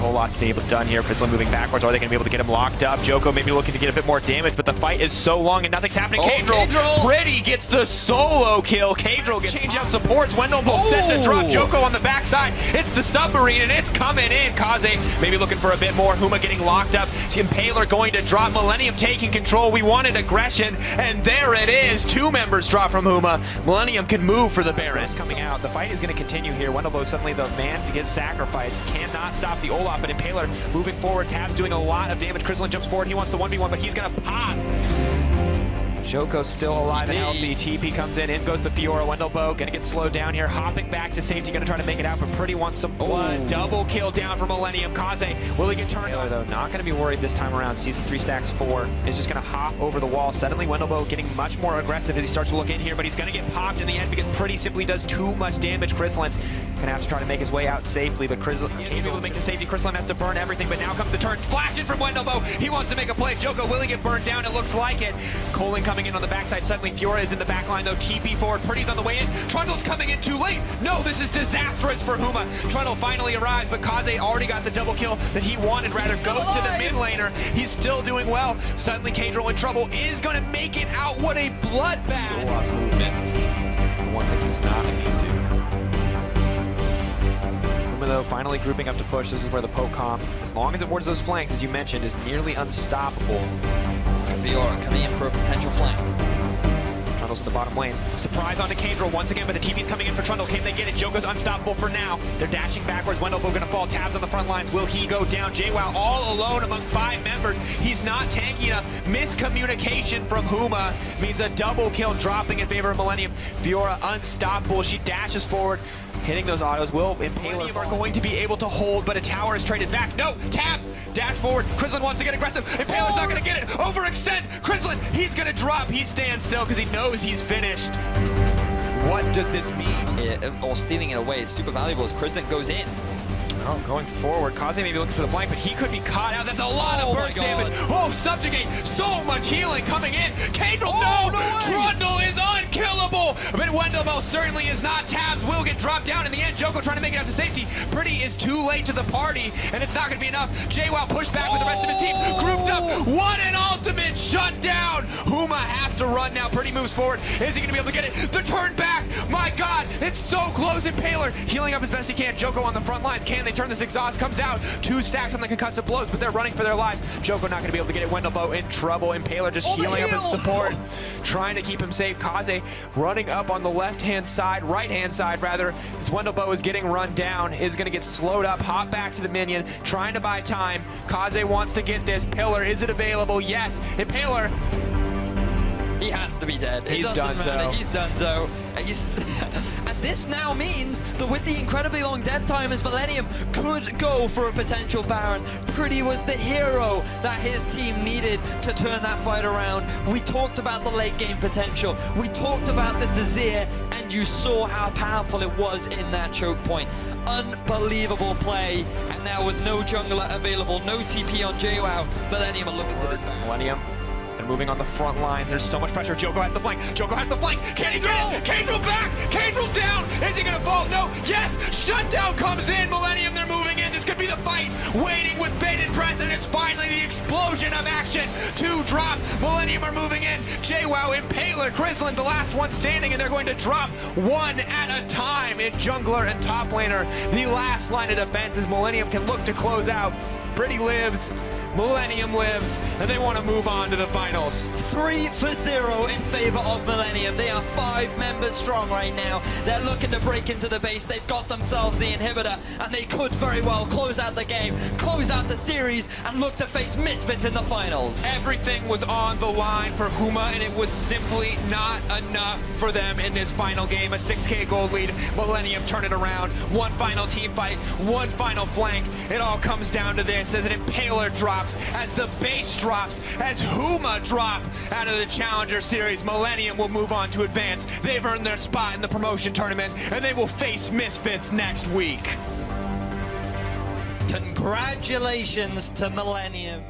whole lot to be able to done here. Frizzlin moving backwards. Are they going to be able to get him locked up? Joko maybe looking to get a bit more damage, but the fight is so long and nothing's happening. Kadril Pretty gets the solo kill. Kadril gets change out supports. Wendelbolt set to drop Joko on the backside. It's the submarine and it's coming in. Kaze maybe looking for a bit more. Huma getting locked up. Impaler going to drop. Millennium taking control. We wanted aggression, and there it is. 2 members drop from Huma. Millennium can move for the Baron. Coming out. The fight is going to continue here. Wendelbolt suddenly the man to get sacrificed. Cannot stop the Olaf, but Impaler moving forward. Tab's doing a lot of damage. Krislin jumps forward. He wants the 1v1, but he's going to pop. Joko's still alive and healthy. TP comes in goes the Fiora. Wendelbolt gonna get slowed down here. Hopping back to safety, gonna try to make it out, but Pretty wants some blood. Ooh. Double kill down for Millennium. Kaze, will he get turned on? Though, not gonna be worried this time around. Season 3 stacks 4 is just gonna hop over the wall. Suddenly Wendelbolt getting much more aggressive as he starts to look in here, but he's gonna get popped in the end because Pretty simply does too much damage. Krislin gonna have to try to make his way out safely, but Krislin can't be able to make the safety. Krislin has to burn everything, but now comes the turn. Flashing from Wendelbolt. He wants to make a play. Joko will he get burned down? It looks like it. Colin coming in on the backside. Suddenly Fiora is in the back line though. TP forward. Pretty's on the way in. Trundle's coming in too late. No, this is disastrous for Huma. Trundle finally arrives, but Kaze already got the double kill that he wanted. Rather goes to the mid laner. He's still doing well. Suddenly Kadril in trouble is going to make it out. What a bloodbath. Lost movement. One thing he's not immune to. Though finally grouping up to push. This is where the poke comp, as long as it wards those flanks, as you mentioned, is nearly unstoppable. Fiora coming in for a potential flank. Trundle's in the bottom lane. Surprise onto Kadril once again, but the TP's coming in for Trundle. Can they get it? Joko's unstoppable for now. They're dashing backwards. Wendelbolt gonna fall. Tabs on the front lines. Will he go down? JWoww all alone among 5 members. He's not tanky enough. Miscommunication from Huma means a double kill dropping in favor of Millennium. Fiora unstoppable. She dashes forward. Hitting those autos. Will Impaler are going to be able to hold, but a tower is traded back. No, Tabs, dash forward. Krislin wants to get aggressive. Impaler's not going to get it. Overextend. Krislin, he's going to drop. He stands still because he knows he's finished. What does this mean? Or stealing it away is super valuable as Krislin goes in. Oh, going forward. Kaze may be looking for the flank, but he could be caught out. That's a lot of burst damage. Oh, subjugate. So much healing coming in. Kadril, no! Trundle is unkillable! But Wendelbolt certainly is not. Tabs will get dropped down in the end. Joko trying to make it out to safety. Pretty is too late to the party, and it's not going to be enough. JWoww pushed back with the rest of his team. Grouped up. What an ultimate shutdown! Huma has to run now. Pretty moves forward. Is he going to be able to get it? The turn back! My God! It's so close. Impaler healing up as best he can. Joko on the front lines. Can they turn this exhaust? Comes out. 2 stacks on the concussive blows, but they're running for their lives. Joko not going to be able to get it. Wendelbolt in trouble. Impaler just healing up his support, trying to keep him safe. Kaze running up on the right-hand side rather, as Wendelbolt is getting run down, is going to get slowed up, hop back to the minion, trying to buy time. Kaze wants to get this. Pillar, is it available? Yes. Impaler, he has to be dead. He's done so. He's done so. And this now means that with the incredibly long death time, as Millennium could go for a potential Baron. Pretty was the hero that his team needed to turn that fight around. We talked about the late game potential. We talked about the Zazir, and you saw how powerful it was in that choke point. Unbelievable play. And now with no jungler available, no TP on JWoww, Millennium are looking for this back. Millennium. They're moving on the front lines. There's so much pressure. Joko has the flank. Joko has the flank. Can he get it? Kadril back. Kadril down. Is he going to fall? No. Yes. Shutdown comes in. Millennium, they're moving in. This could be the fight. Waiting with bated breath, and it's finally the explosion of action. 2 drop. Millennium are moving in. JWoww, Impaler, Krislin, the last one standing, and they're going to drop 1 at a time in jungler and top laner. The last line of defense is Millennium can look to close out. Pretty lives. Millennium lives, and they want to move on to the finals. 3-0 in favor of Millennium. They are 5 members strong right now. They're looking to break into the base. They've got themselves the inhibitor, and they could very well close out the game, close out the series, and look to face Misfits in the finals. Everything was on the line for Huma, and it was simply not enough for them in this final game. A 6K gold lead. Millennium turn it around. 1 final team fight, 1 final flank. It all comes down to this as an Impaler drops, as the base drops, as Huma drop out of the Challenger Series. Millennium will move on to advance. They've earned their spot in the promotion tournament, and they will face Misfits next week. Congratulations to Millennium.